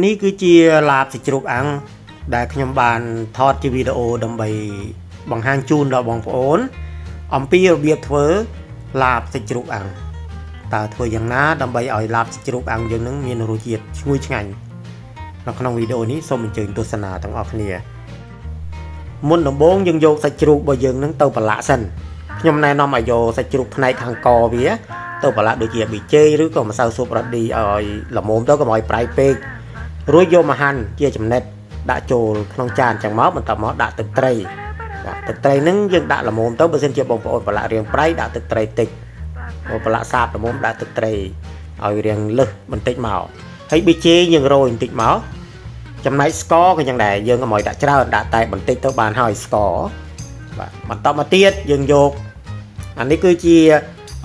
នេះគឺជាឡាបសាច់ជ្រូកអាំងដែលខ្ញុំបានថតជាវីដេអូដើម្បីបង្ហាញជូនដល់បងប្អូនអំពីរបៀបធ្វើឡាបសាច់ជ្រូកអាំងតើធ្វើយ៉ាងណាដើម្បីឲ្យឡាបសាច់ជ្រូកអាំងយើងនឹងមានរសជាតិឈ្ងុយឆ្ងាញ់នៅក្នុងវីដេអូនេះសូមអញ្ជើញទស្សនាទាំងអស់គ្នាមុនដំបូងយើងយកសាច់ជ្រូករបស់យើងនឹងទៅប្រឡាក់សិនខ្ញុំណែនាំឲ្យយកសាច់ជ្រូកផ្នែកខាងកវាទៅប្រឡាក់ដូចជាប៊ីចេឬក៏ម្សៅស៊ុបរ៉ាឌីឲ្យល្មមទៅកុំឲ្យប្រៃពេករួចយកមកហាន់ជាចំណិតដាក់ចូលក្នុងចានចឹងមកបន្ទាប់មកដាក់ទឹកត្រីបាទទឹកត្រីហ្នឹងយើងដាក់ល្មមទៅបើសិនជាបងប្អូនប្រឡាក់រាងប្រៃដាក់ទឹកត្រីតិចបើប្រឡាក់សាបល្មមដាក់ទឹកត្រីឲ្យរាងលឹះបន្តិចមកហើយប៊ីចេយើងរោយបន្តិចមកចំណែកស្ករក៏យ៉ាងដែរយើងកុំឲ្យដាក់ច្រើនដាក់តែបន្តិចទៅបានហើយស្ករបាទបន្តមកទៀតយើងយកអានេះគឺជា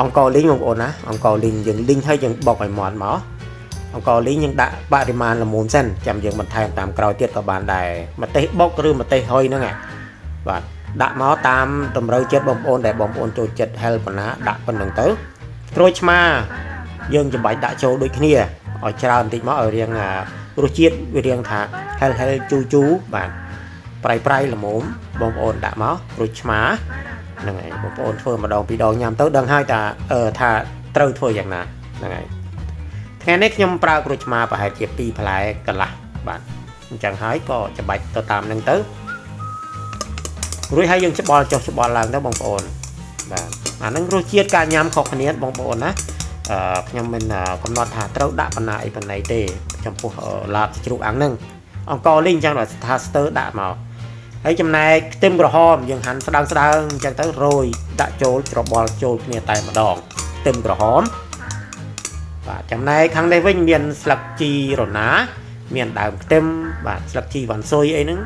អង្ករលីងបងប្អូនណាអង្ករលីងយើងលីងហើយយើងបុកឲ្យមាត់មកអង្ករលីងយើងដាក់បរិមាណល្មមសិនចាំយើងបន្ថែមតាមក្រោយទៀតក៏បានដែរម្ទេសបុកឬម្ទេសហុយហ្នឹងបាទដាក់មកតាមតម្រូវចិត្តបងប្អូនដែលបងប្អូនចូលចិត្តហិលប៉ុណ្ណាដាក់ប៉ុណ្្នឹងទៅក្រូចឆ្មាយើងចំបាច់ដាក់ចូលដូចគ្នាឲ្យច្រើនបន្តិចមកឲ្យរៀងរសជាតិវារៀងថាហិលជូជូបាទប្រៃល្មមបងប្អូនដាក់មកក្រូចឆ្មាហ្នឹងហើយបងប្អូនធ្វើម្ដងពីរដងញ៉ាំទៅដឹងហើយថាត្រូវធ្វើយ៉ាងណាហ្នឹងហើយថ្ងៃនេះខ្ញុំប្រើក្រូចឆ្មាប្រហែលជា2ផ្លែកន្លះបាទអញ្ចឹងហើយក៏ច្របាច់ទៅតាមហ្នឹងទៅរួចហើយយើងច្បល់ចុះច្បល់ឡើងទៅបងប្អូនបាទអាហ្នឹងរសជាតិការញ៉ាំខុសគ្នាបងប្អូនណាខ្ញុំមិនកំណត់ថាត្រូវដាក់ប៉ុណ្ណាអីប៉ុណ្ណីទេចំពោះឡាបជ្រូកអាំងហ្នឹងអង្ករលីងអញ្ចឹងថាស្ទើរដាក់មកហើយចំណែកខ្ទឹមក្រហមយើងហាន់ស្ដើងអញ្ចឹងទៅរោយដាក់ចូលច្របល់ចូលគ្នាតែម្ដងខ្ទឹមក្រហមបាទចំណែកខាងនេះវិញមានស្លឹកជីរណាមានដើមខ្ទឹមបាទស្លឹកជីវ៉ាន់ស៊ុយអីហ្នឹង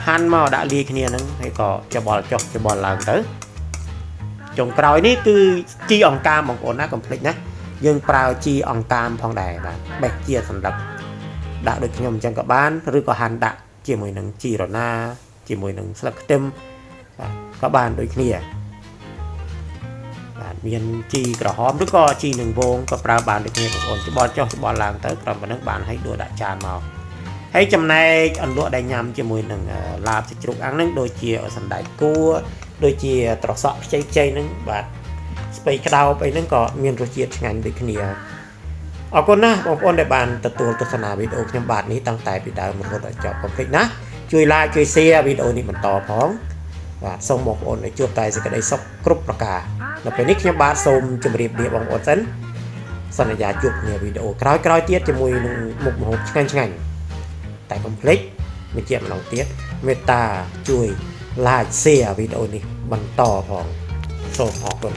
ហាន់មកដាក់លាយគ្នាហ្នឹងហើយក៏ច្បល់ចុះច្បល់ឡើងទៅចុងក្រោយនេះគឺជីអង្កាមបងប្អូនណាកុំភ្លេចណាយើងប្រើជីអង្កាមផងដែរបាទបេះជាសន្លឹកដាក់ដូចខ្ញុំអញ្ចឹងក៏បានឬក៏ហាន់ដាក់ជាមួយនឹងជីរណាជាមួយនឹងស្លឹកខ្ទឹមបាទក៏បានដូចគ្នាបាទមានជីក្រហមឬក៏ជីនឹងវងក៏ប្រើបានដូចគ្នាបងប្អូនច្បល់ចុះច្បល់ឡើងទៅត្រឹមប៉ុណ្្នឹងបានហើយដួសដាក់ចានមកហើយចំណែកអន្លក់ដែលញ៉ាំជាមួយនឹងឡាបសាច់ជ្រូកអាំងហ្នឹងដូចជាសណ្តែកគួរដូចជាត្រសក់ខ្ចីហ្នឹងបាទស្ពៃក្តោបអីហ្នឹងក៏មានរសជាតិឆ្ងាញ់ដូចគ្នាអរគុណណាស់បងប្អូនដែលបានទទួលទស្សនាវីដេអូខ្ញុំបាទនេះតាំងតែពីដើមរហូតដល់ចប់កុំភ្លេចណាជួយ like ជួយ share វីដេអូនេះបន្តផងបាទសូមបងប្អូនឲ្យជួបតែសេចក្តីសុខគ្រប់ប្រការនៅពេលនេះខ្ញុំបាទសូមជម្រាបលាបងប្អូនសិនសន្យាជួបគ្នាវីដេអូក្រោយៗទៀតជាមួយនឹងមុខម្ហូបឆ្ងាញ់តែកុំភ្លេចបញ្ជាក់ម្ដងទៀតមេត្តាជួយ like share វីដេអូនេះបន្តផងសូមអរគុណ